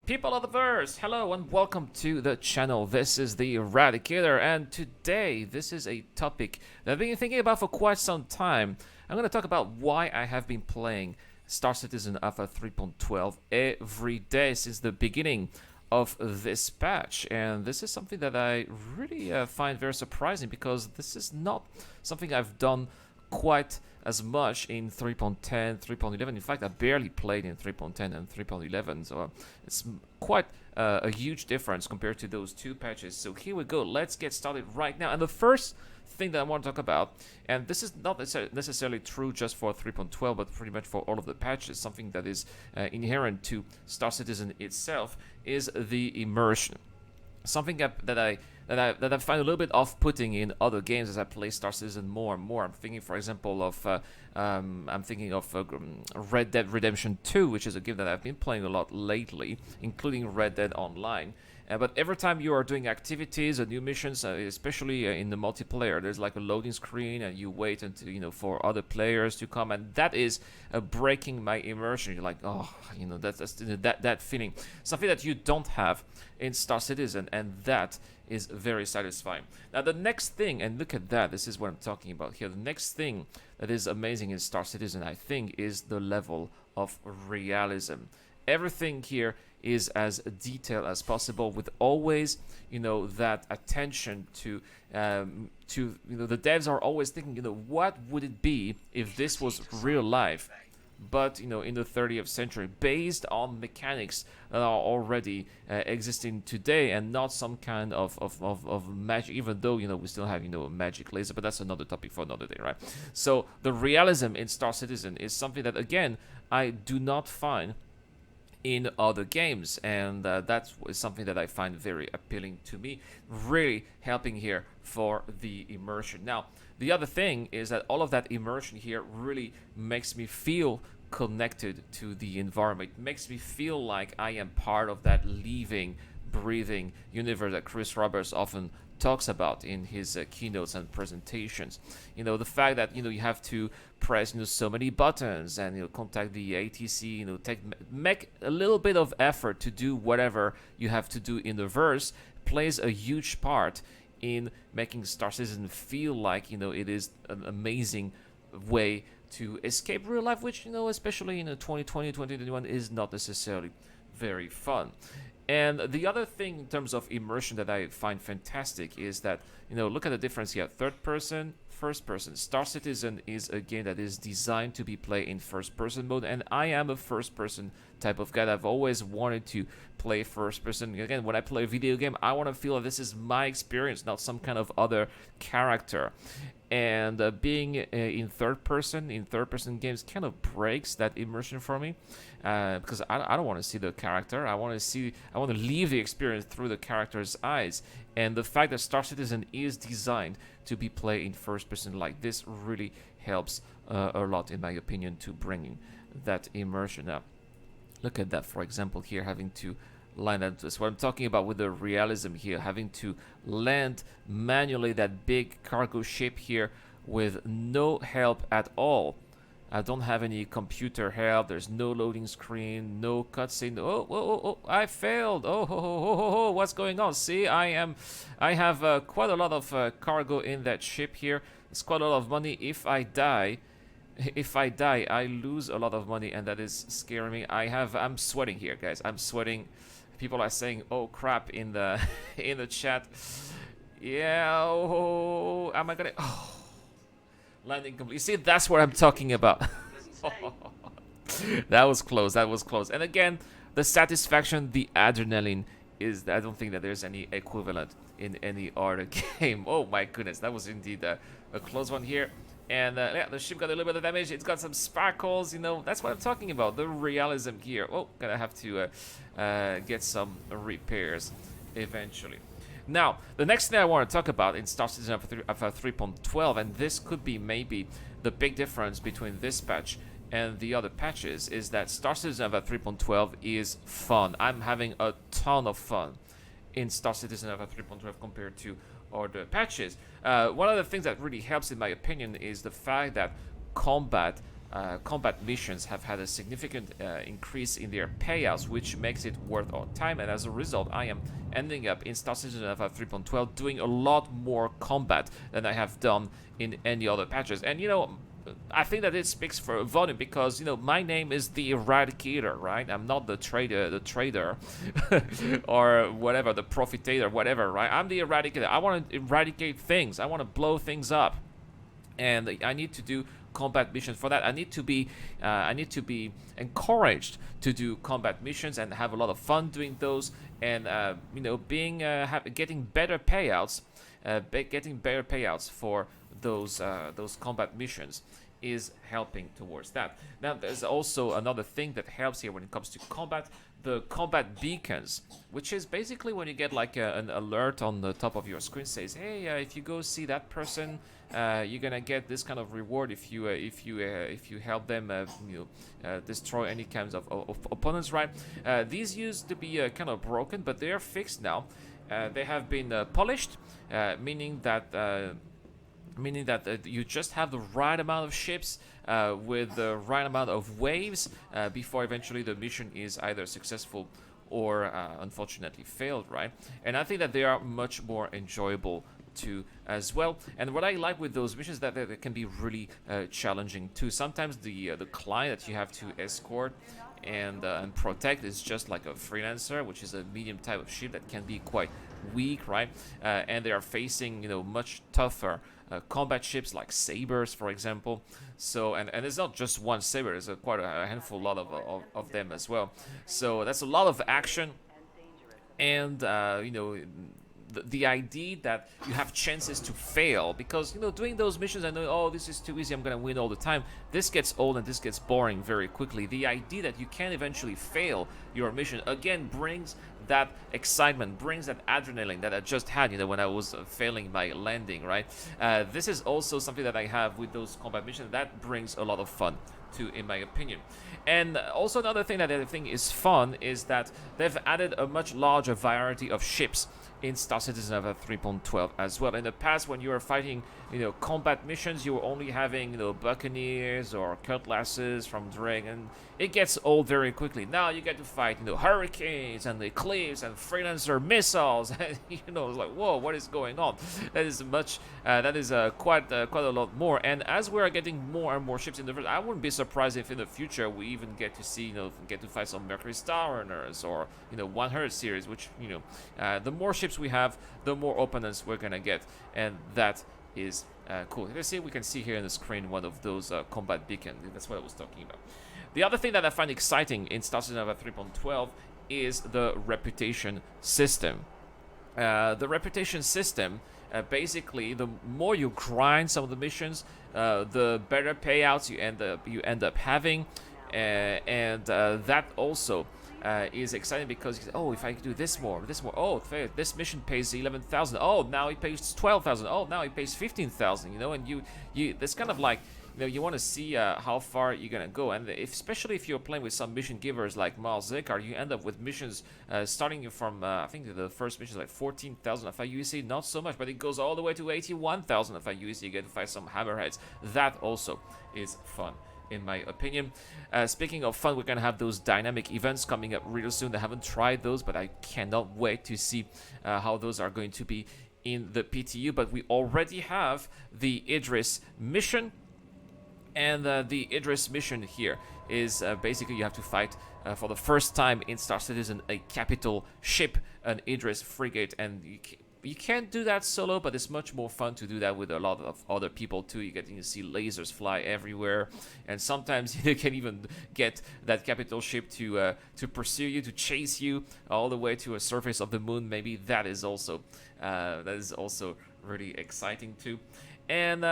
People of the verse, hello and welcome to the channel. This is the Eradicator, and today this is a topic that I've been thinking about for quite some time. I'm going to talk about why I have been playing Star Citizen Alpha 3.12 every day since the beginning of this patch, and this is something that I really find very surprising because this is not something I've done quite as much in 3.10, 3.11. In fact, I barely played in 3.10 and 3.11, so it's quite a huge difference compared to those two patches. So here we go. Let's get started right now. And the first thing that I want to talk about, and this is not necessarily true just for 3.12, but pretty much for all of the patches, something that is inherent to Star Citizen itself, is the immersion. Something that I find a little bit off-putting in other games as I play Star Citizen more and more. I'm thinking, for example, of Red Dead Redemption 2, which is a game that I've been playing a lot lately, including Red Dead Online. But every time you are doing activities or new missions, especially in the multiplayer, there's like a loading screen, and you wait until for other players to come, and that is breaking my immersion. You're like, oh, that's that feeling, something that you don't have in Star Citizen, and that is very satisfying. Now the next thing, and look at that, this is what I'm talking about here. The next thing that is amazing in Star Citizen, I think, is the level of realism. Everything here is as detailed as possible, with always that attention to the devs are always thinking, what would it be if this was real life, but in the 30th century, based on mechanics that are already existing today, and not some kind of magic, even though we still have a magic laser, but that's another topic for another day, right? So the realism in Star Citizen is something that, again, I do not find in other games, and that's something that I find very appealing to me, really helping here for the immersion. Now, the other thing is that all of that immersion here really makes me feel connected to the environment. It makes me feel like I am part of that living, breathing universe that Chris Roberts often talks about in his keynotes and presentations. The fact that you have to press so many buttons and contact the ATC, make a little bit of effort to do whatever you have to do in the verse, plays a huge part in making Star Citizen feel like it is an amazing way to escape real life, which especially in 2020, 2021 is not necessarily very fun. And the other thing in terms of immersion that I find fantastic is that, look at the difference here. Third person, first person. Star Citizen is a game that is designed to be played in first person mode, and I am a first person type of guy. I've always wanted to play first person. Again, when I play a video game, I want to feel like this is my experience, not some kind of other character. And being in third person games kind of breaks that immersion for me, because I don't want to see the character. I want to leave the experience through the character's eyes. And the fact that Star Citizen is designed to be played in first person like this really helps a lot, in my opinion, to bringing that immersion up. Look at that, for example, here, having to line up. That's what I'm talking about with the realism here, having to land manually that big cargo ship here with no help at all. I don't have any computer help. There's no loading screen, no cutscene. Oh, I failed. Oh, what's going on? See, I have quite a lot of cargo in that ship here. It's quite a lot of money. If I die, I lose a lot of money, and that is scaring me. I'm sweating here, guys. I'm sweating. People are saying, "Oh crap!" in the in the chat. Yeah. Oh, am I gonna? Oh, landing complete. You see, that's what I'm talking about. That was close. That was close. And again, the satisfaction, the adrenaline is. I don't think that there's any equivalent in any other game. Oh my goodness, that was indeed a close one here. And yeah, the ship got a little bit of damage. It's got some sparkles, that's what I'm talking about. The realism here. Oh, gonna have to get some repairs eventually. Now, the next thing I want to talk about in Star Citizen Alpha 3.12, and this could be maybe the big difference between this patch and the other patches, is that Star Citizen Alpha 3.12 is fun. I'm having a ton of fun in Star Citizen Alpha 3.12 compared to other patches. One of the things that really helps, in my opinion, is the fact that combat combat missions have had a significant increase in their payouts, which makes it worth our time. And as a result, I am ending up in Star Citizen Alpha 3.12 doing a lot more combat than I have done in any other patches. And I think that it speaks for volume because my name is the Eradicator, right? I'm not the trader, or whatever, the Profitator, whatever, right? I'm the Eradicator. I want to eradicate things. I want to blow things up, and I need to do combat missions for that. I need to be encouraged to do combat missions and have a lot of fun doing those, and getting better payouts, for those combat missions is helping towards that. Now, there's also another thing that helps here when it comes to combat: the combat beacons, which is basically when you get like an alert on the top of your screen says, hey, if you go see that person, you're gonna get this kind of reward if you help them destroy any kinds of opponents, right? These used to be kind of broken, but they are fixed now. They have been polished, meaning that you just have the right amount of ships with the right amount of waves before eventually the mission is either successful or unfortunately failed, right? And I think that they are much more enjoyable too as well. And what I like with those missions is that they can be really challenging too. Sometimes the client that you have to escort and protect is just like a freelancer, which is a medium type of ship that can be quite weak, right? And they are facing much tougher combat ships like sabers, for example. So and it's not just one saber; there's quite a handful, of them as well. So that's a lot of action, and the idea that you have chances to fail, because doing those missions, I know, oh, this is too easy, I'm gonna win all the time. This gets old and this gets boring very quickly. The idea that you can eventually fail your mission again brings that excitement, brings that adrenaline that I just had when I was failing my landing, right? This is also something that I have with those combat missions that brings a lot of fun too, in my opinion. And also another thing that I think is fun is that they've added a much larger variety of ships in Star Citizen Alpha 3.12 as well. In the past, when you were fighting, combat missions, you were only having, buccaneers or cutlasses from Drake, and it gets old very quickly. Now you get to fight, hurricanes and eclipse and freelancer missiles, and it's like, whoa, what is going on? That is quite a lot more. And as we are getting more and more ships in the verse, I wouldn't be surprised if in the future we even get to see, get to fight some Mercury Star Runners or 100 series, which the more ships we have, the more opponents we're gonna get, and that is cool. Let's see, we can see here on the screen one of those combat beacons. That's what I was talking about. The other thing that I find exciting in Star Citizen Alpha 3.12 is the reputation system. The reputation system, basically, the more you grind some of the missions, the better payouts you end up having, and that also is exciting because if I do this more, oh, this mission pays 11,000. Oh, now it pays 12,000. Oh, now it pays 15,000. And you that's kind of like you want to see how far you're gonna go, and especially if you're playing with some mission givers like Miles Zekar, you end up with missions starting from I think the first mission is like 14,000 FIUC, not so much, but it goes all the way to 81,000 FIUC. You get to fight some hammerheads. That also is fun, in my opinion. Speaking of fun, we're gonna have those dynamic events coming up real soon. I haven't tried those, but I cannot wait to see how those are going to be in the PTU. But we already have the Idris mission, and the Idris mission here is basically you have to fight for the first time in Star Citizen a capital ship, an Idris frigate, and you can't do that solo, but it's much more fun to do that with a lot of other people too. You get to see lasers fly everywhere, and sometimes you can even get that capital ship to pursue you, to chase you all the way to a surface of the moon. Maybe that is also really exciting too. And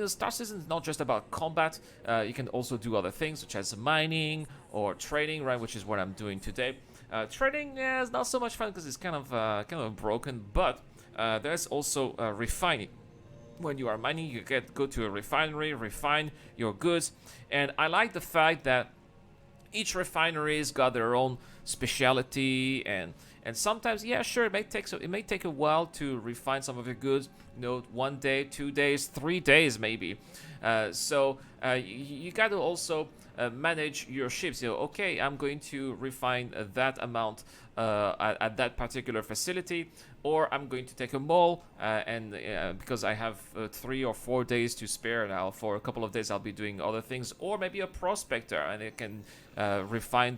Star Citizen is not just about combat. You can also do other things such as mining or trading, right? Which is what I'm doing today. Trading is not so much fun because it's kind of broken, but there's also refining. When you are mining, you go to a refinery, refine your goods, and I like the fact that each refinery's got their own specialty, and sometimes, yeah, sure, it may take a while to refine some of your goods, 1 day, 2 days, 3 days maybe. So you got to also manage your ships. Okay, I'm going to refine that amount at that particular facility, or I'm going to take a mall, and because I have 3 or 4 days to spare now, for a couple of days I'll be doing other things, or maybe a prospector, and it can refine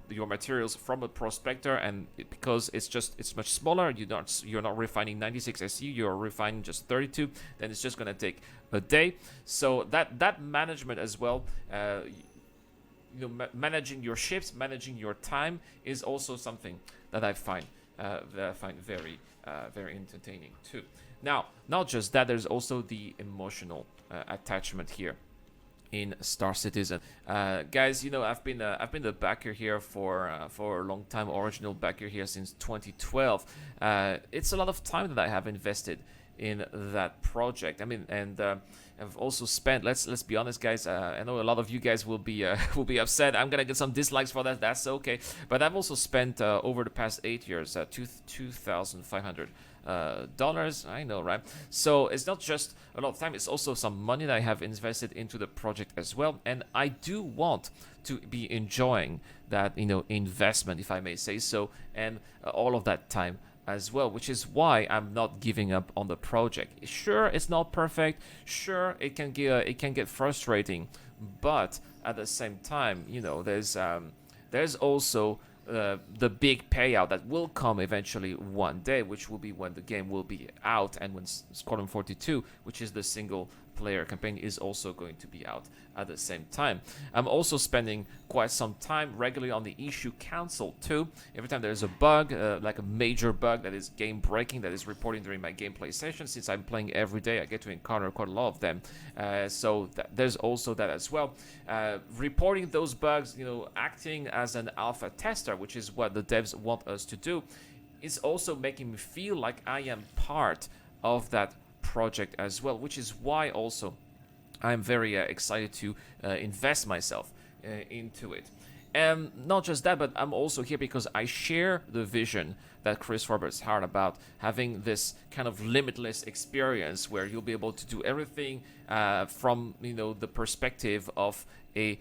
your materials from a prospector, and because it's much smaller, you're not refining 96 SU, you're refining just 32, then it's just gonna take a day. So that management as well, managing your shifts, managing your time is also something that I find very very entertaining too. Now, not just that, there's also the emotional attachment here in Star Citizen. Guys, I've been the backer here for a long time, original backer here since 2012. It's a lot of time that I have invested in that project. I mean, and I've also spent. Let's be honest, guys. I know a lot of you guys will be will be upset. I'm gonna get some dislikes for that. That's okay. But I've also spent over the past 8 years $2,500. I know, right? So it's not just a lot of time, it's also some money that I have invested into the project as well, and I do want to be enjoying that investment, if I may say so, and all of that time as well, which is why I'm not giving up on the project. Sure, it's not perfect, sure it can get frustrating, but at the same time, there's also the big payout that will come eventually one day, which will be when the game will be out, and when Squadron 42, which is the single player campaign, is also going to be out at the same time. I'm also spending quite some time regularly on the issue council too. Every time there's a bug, like a major bug that is game breaking, that is reporting during my gameplay session, since I'm playing every day, I get to encounter quite a lot of them. So there's also that as well. Reporting those bugs, acting as an alpha tester, which is what the devs want us to do, is also making me feel like I am part of that project as well, which is why also I'm very excited to invest myself into it. And not just that, but I'm also here because I share the vision that Chris Roberts had about having this kind of limitless experience where you'll be able to do everything from the perspective of a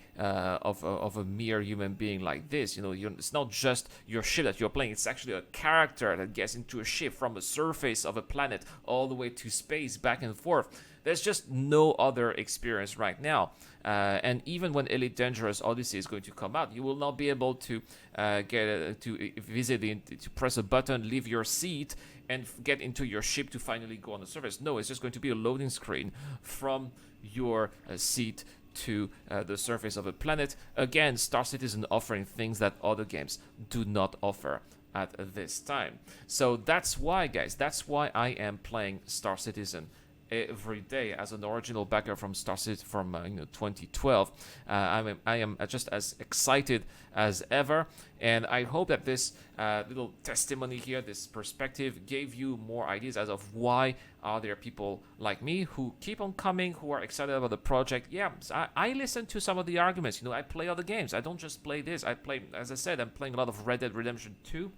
mere human being like this. It's not just your ship that you're playing, it's actually a character that gets into a ship from the surface of a planet all the way to space, back and forth. There's just no other experience right now. And even when Elite Dangerous Odyssey is going to come out, you will not be able to to press a button, leave your seat, and get into your ship to finally go on the surface. No, it's just going to be a loading screen from your seat to the surface of a planet. Again, Star Citizen offering things that other games do not offer at this time. So that's why, guys, I am playing Star Citizen every day as an original backer from Star Citizen from 2012. I am just as excited as ever, and I hope that this little testimony here, this perspective, gave you more ideas as of why are there people like me who keep on coming, who are excited about the project. Yeah, I listen to some of the arguments. I play other games. I don't just play this. I play, as I said, I'm playing a lot of Red Dead Redemption 2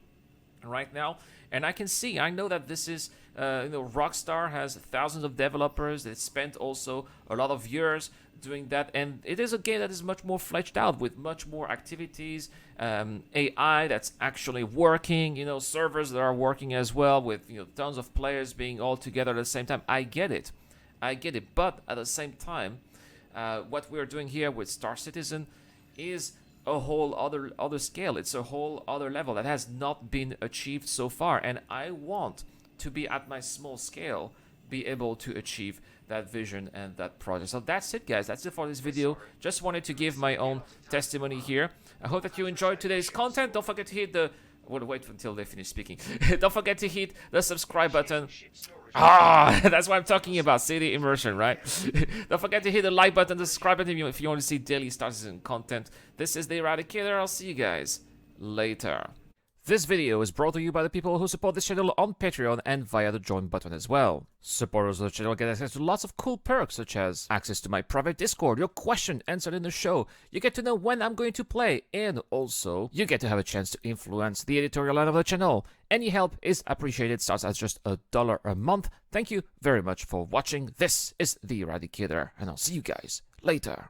right now, and I know that this is Rockstar has thousands of developers. They spent also a lot of years doing that, and it is a game that is much more fleshed out with much more activities, AI that's actually working, servers that are working as well, with tons of players being all together at the same time. I get it, but at the same time, what we're doing here with Star Citizen is a whole other scale. It's a whole other level that has not been achieved so far, and I want to be at my small scale, be able to achieve that vision and that project. So that's it, guys. That's it for this video. Just wanted to give my own testimony here. I hope that you enjoyed today's content. Don't forget to hit the wait until they finish speaking. Don't forget to hit the subscribe button. That's what I'm talking about. City Immersion, right? Don't forget to hit the like button, the subscribe button if you want to see daily Star Citizen content. This is the Eradicator. I'll see you guys later. This video is brought to you by the people who support this channel on Patreon and via the join button as well. Supporters of the channel get access to lots of cool perks such as access to my private Discord, your question answered in the show, you get to know when I'm going to play, and also you get to have a chance to influence the editorial line of the channel. Any help is appreciated, starts at just $1 a month. Thank you very much for watching. This is The Eradicator, and I'll see you guys later.